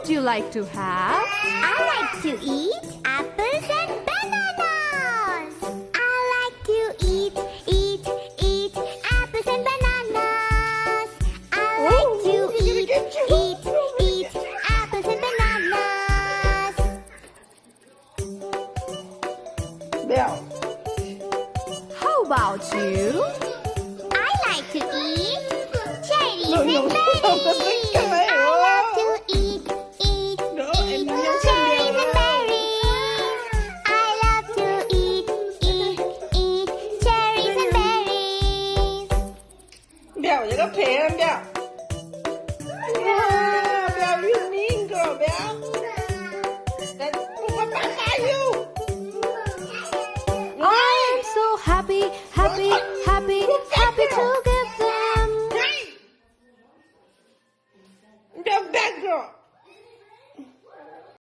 would you like to have? I like to eat apples and bananas. I like to eat apples and bananas. I like to eat apples and bananas. Bell. How about you? I like to eat cherries No, and no, berries. no, no, no, no, I no. love to eat em nhón cherries chân and đèo. berries. I love to eat cherries and berries. Bell, you got pear, Bell. Wow, Bell, you mean girl, Bell. That's Papa, you. I am so happy to give them. Bell, bad girl.